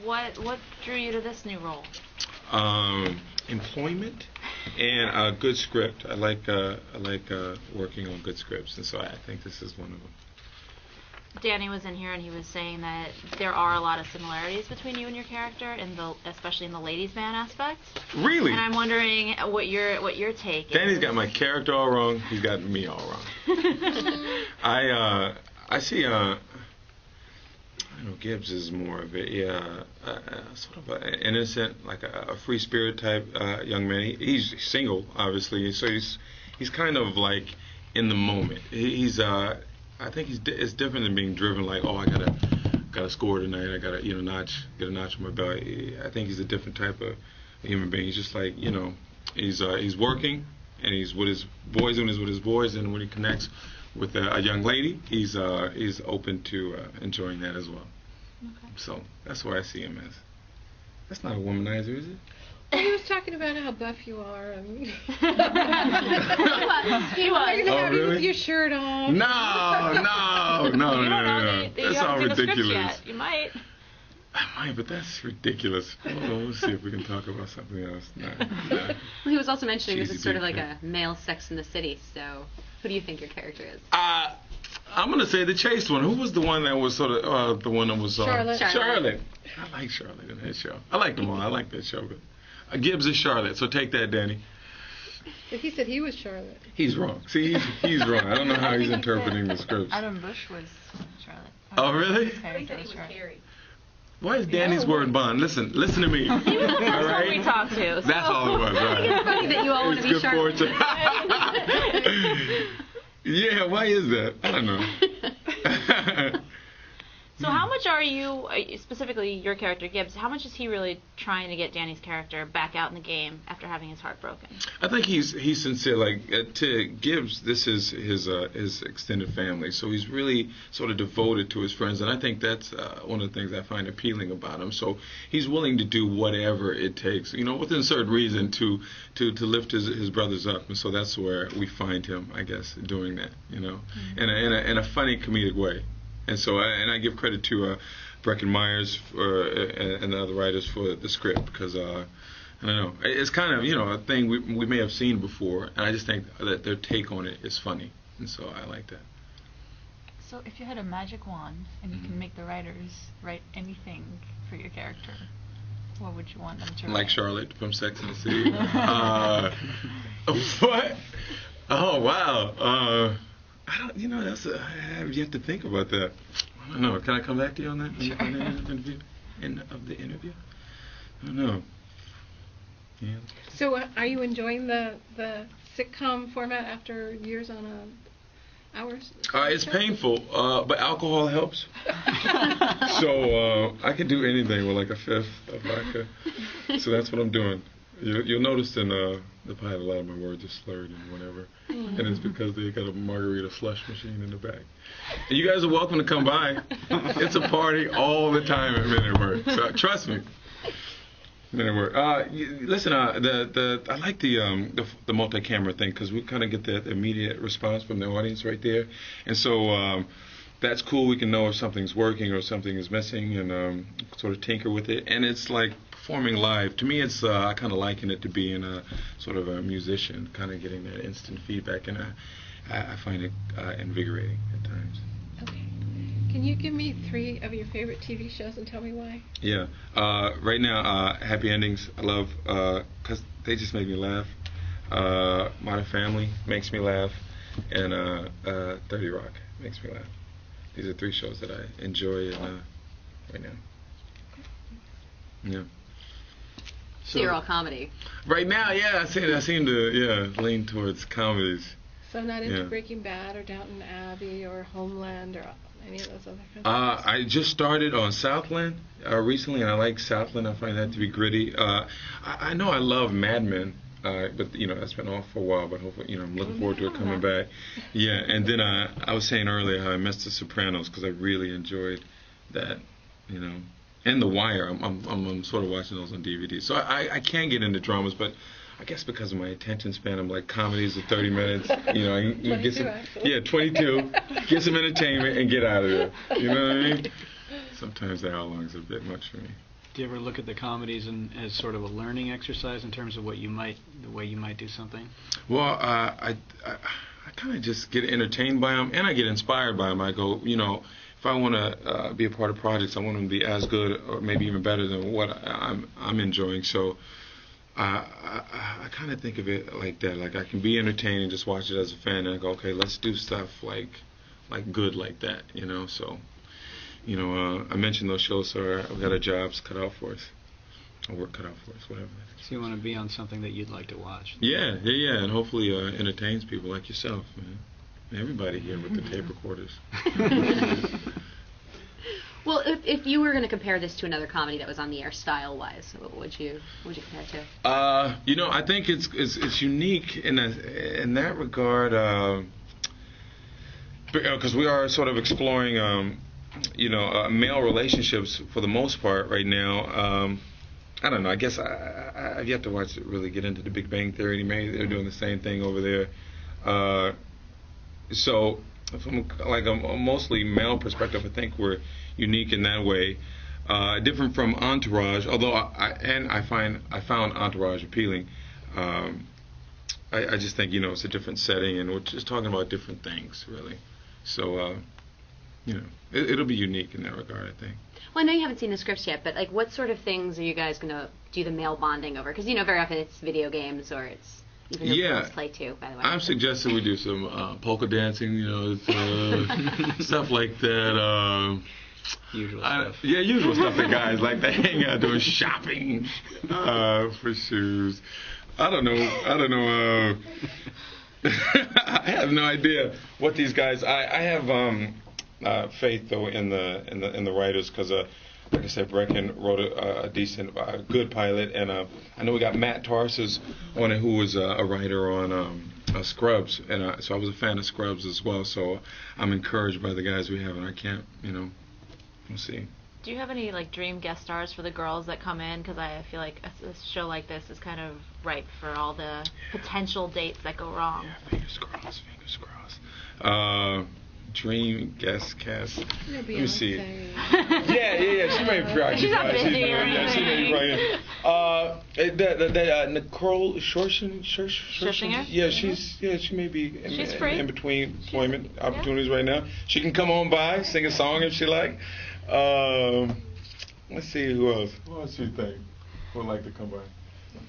what drew you to this new role? Employment and a good script. I like working on good scripts, and so I think this is one of them. Danny was in here and he was saying that there are a lot of similarities between you and your character, especially in the ladies' man aspect. Really? And I'm wondering what your take is. Danny's got my character all wrong. He's got me all wrong. I see. I know Gibbs is more of a sort of an innocent, like a free spirit type young man. He's single, obviously, so he's kind of like in the moment. I think it's different than being driven like, oh, I gotta score tonight. I gotta get a notch on my belt. I think he's a different type of human being. He's just like, he's working and he's with his boys when he's with his boys, and when he connects with a young lady, he's open to enjoying that as well. Okay. So that's what I see him as. That's not a womanizer, is it? He was talking about how buff you are. I mean, he was. Oh, really? With your shirt on. No. That's all ridiculous. You might. I might, but that's ridiculous. We'll see if we can talk about something else. Nah. Well, he was also mentioning this is sort of like a male Sex in the City. So, who do you think your character is? I'm gonna say the chaste one. Who was the one that was sort of the one that was Charlotte. Charlotte. I like Charlotte in that show. I like them all. I like that show. But Gibbs is Charlotte, so take that, Danny. But he said he was Charlotte. He's wrong. See, he's wrong. I don't know how he's interpreting the scripts. Adam Bush was Charlotte. Oh, really? His character was Charlotte. Why is Danny's word bond? Listen to me. He was the first one we talked to. That's all it was, right? It's funny that you all want to be Charlotte. Yeah, why is that? I don't know. So how much are you, specifically your character Gibbs, how much is he really trying to get Danny's character back out in the game after having his heart broken? I think he's sincere. Like to Gibbs, this is his extended family, so he's really sort of devoted to his friends, and I think that's one of the things I find appealing about him. So he's willing to do whatever it takes, within certain reason to lift his brothers up, and so that's where we find him, I guess, doing that, in a funny comedic way. And so, I give credit to Brecken Myers and the other writers for the script, because I don't know, it's kind of a thing we may have seen before, and I just think that their take on it is funny, and so I like that. So, if you had a magic wand and you can make the writers write anything for your character, what would you want them to write? Like Charlotte from Sex and the City. What? Oh wow. I don't. You have to think about that. I don't know. Can I come back to you on that in the interview? I don't know. Yeah. So, are you enjoying the sitcom format after years on hours? It's painful, but alcohol helps. So I can do anything with like a fifth of vodka. So that's what I'm doing. You'll notice in the pilot a lot of my words are slurred and whatever. And it's because they got a margarita slush machine in the back. And you guys are welcome to come by. It's a party all the time at Men at Work. So trust me. Men at Work. Listen, I like the multi-camera thing, because we kind of get that immediate response from the audience right there. And so that's cool. We can know if something's working or something is missing, and sort of tinker with it. And it's like performing live. To me, it's I kind of liken it to being a sort of a musician, kind of getting that instant feedback, and I find it invigorating at times. Okay. Can you give me 3 of your favorite TV shows and tell me why? Yeah. Right now, Happy Endings, I love, because they just make me laugh. Modern Family makes me laugh, and 30 Rock makes me laugh. These are 3 shows that I enjoy right now. Yeah. So you're all comedy. Right now, yeah, I seem to lean towards comedies. So not into Breaking Bad or Downton Abbey or Homeland or any of those other kinds of things? I just started on Southland recently, and I like Southland. I find that to be gritty. I know I love Mad Men, but that's been off for a while. But hopefully, I'm looking forward to it coming back. Yeah, and then I was saying earlier how I missed The Sopranos, because I really enjoyed that. And The Wire. I'm sort of watching those on DVD. So I can get into dramas, but I guess because of my attention span, I'm like, comedies are 30 minutes. I can get some, 22. Get some entertainment and get out of there. You know what I mean? Sometimes the hour long is a bit much for me. Do you ever look at the comedies as sort of a learning exercise in terms of the way you might do something? Well, I kind of just get entertained by them, and I get inspired by them. I go, if I want to be a part of projects, I want them to be as good or maybe even better than what I'm enjoying. So I kind of think of it like that. Like I can be entertained and just watch it as a fan, and I go, okay, let's do stuff like good like that, So, I mentioned those shows, so we got our jobs cut out for us, our work cut out for us, whatever. So you want to be on something that you'd like to watch? Yeah, and hopefully entertains people like yourself, man. Everybody here with the tape recorders. Well, if you were going to compare this to another comedy that was on the air style-wise, what would you compare it to? I think it's unique in that regard, because we are sort of exploring, male relationships for the most part right now. I don't know. I guess I've yet to watch it really get into the Big Bang Theory. Maybe they're doing the same thing over there. So from like a mostly male perspective, I think we're unique in that way. Different from Entourage, although I found Entourage appealing. I just think it's a different setting, and we're just talking about different things, really. So it'll be unique in that regard, I think. Well, I know you haven't seen the scripts yet, but like, what sort of things are you guys going to do the male bonding over? Because very often it's video games or it's even though girls play too. By the way, I'm suggesting we do some polka dancing, stuff like that. Usual stuff. Yeah, usual stuff that guys like to hang out doing shopping for shoes. I don't know. I have no idea what these guys. I have faith though in the writers, because like I said, Brecken wrote a decent, good pilot, and I know we got Matt Tarsus on it, who was a writer on Scrubs, and so I was a fan of Scrubs as well. So I'm encouraged by the guys we have, and I can't, we'll see. Do you have any dream guest stars for the girls that come in? Because I feel like a show like this is kind of ripe for all the potential dates that go wrong. Yeah, fingers crossed. Dream guest cast. Let me see. Yeah. She may be preoccupied. She's not busy. She may be right. Nicole Scherzinger. Yeah, she may be in between employment opportunities right now. She can come on by, sing a song if she like. Let's see who else. Who else do you think would like to come by?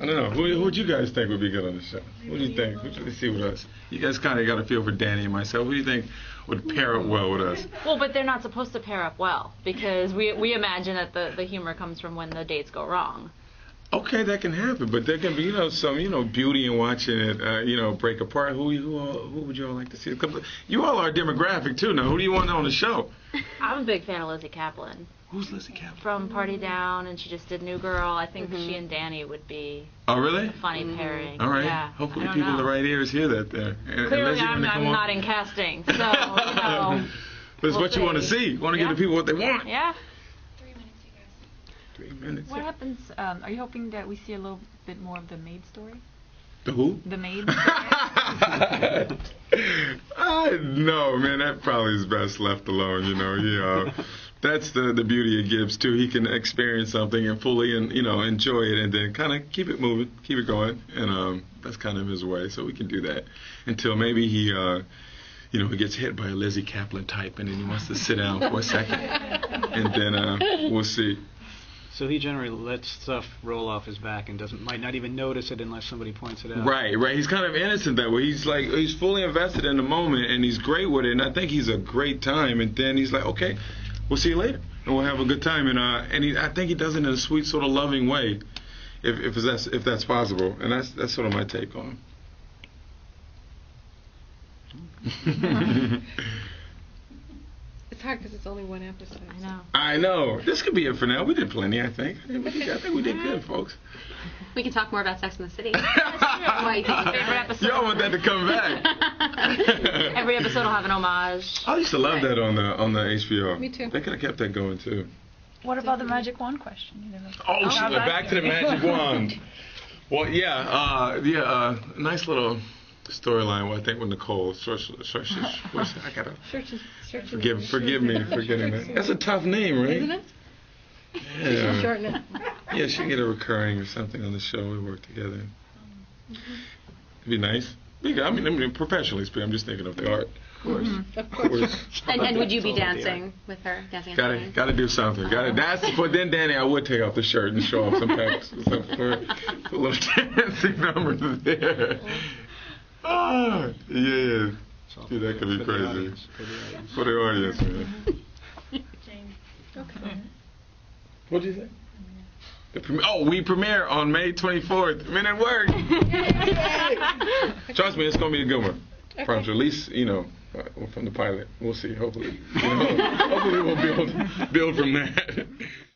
I don't know. Who would you guys think would be good on the show? What do you think? Let's see with us. You guys kind of got a feel for Danny and myself. Who do you think would pair up well with us? Well, but they're not supposed to pair up well, because we imagine that the humor comes from when the dates go wrong. Okay, that can happen, but there can be some beauty in watching it break apart. Who would you all like to see? You all are a demographic too now. Who do you want on the show? I'm a big fan of Lizzie Kaplan. Who's Lizzie Kaplan? From Party Down, and she just did New Girl. I think she and Danny would be a funny pairing. All right. Yeah, hopefully people in the right ears hear that there. Clearly I'm not in casting, so But it's what you want to see. You want to give the people what they want. Yeah. 3 minutes, you guys. 3 minutes. What happens? Are you hoping that we see a little bit more of the maid story? The who? The maid. No, man, that probably is best left alone. That's the beauty of Gibbs too. He can experience something and fully enjoy it, and then kind of keep it moving, keep it going, and that's kind of his way. So we can do that until maybe he he gets hit by a Lizzie Kaplan type, and then he wants to sit down for a second, and then we'll see. So he generally lets stuff roll off his back and might not even notice it unless somebody points it out. Right. He's kind of innocent that way. He's fully invested in the moment, and he's great with it, and I think he's a great time. And then he's like, okay, we'll see you later, and we'll have a good time. And I think he does it in a sweet, sort of loving way, if that's possible. And that's sort of my take on him. It's hard because it's only one episode. I know. This could be it for now. We did plenty, I think. I think we did good, folks. We can talk more about Sex in the City. Favorite episode. Y'all want that to come back. Every episode will have an homage. I used to love that on the HBO. Me too. They could have kept that going too. What about the magic wand question? Back to the magic wand. Well, nice little storyline. I think with Nicole. I gotta forgive me for getting that. That's a tough name, right? Isn't it? Yeah. Shorten it. Yeah, she can get a recurring or something on the show. We work together. It'd be nice. I mean, professionally speaking, I'm just thinking of the art. Of course. Of course. And would you be dancing with her? Dancing on Gotta do something. But then Danny, I would take off the shirt and show off some packs. Some little dancing numbers there. Ah, yeah. Dude, that could be crazy. For the audience, man. James. Okay. What'd you say? We premiere on May 24th. Men at Work. Trust me, it's gonna be a good one. Okay. From at least, from the pilot. We'll see. Hopefully, hopefully we'll build from that.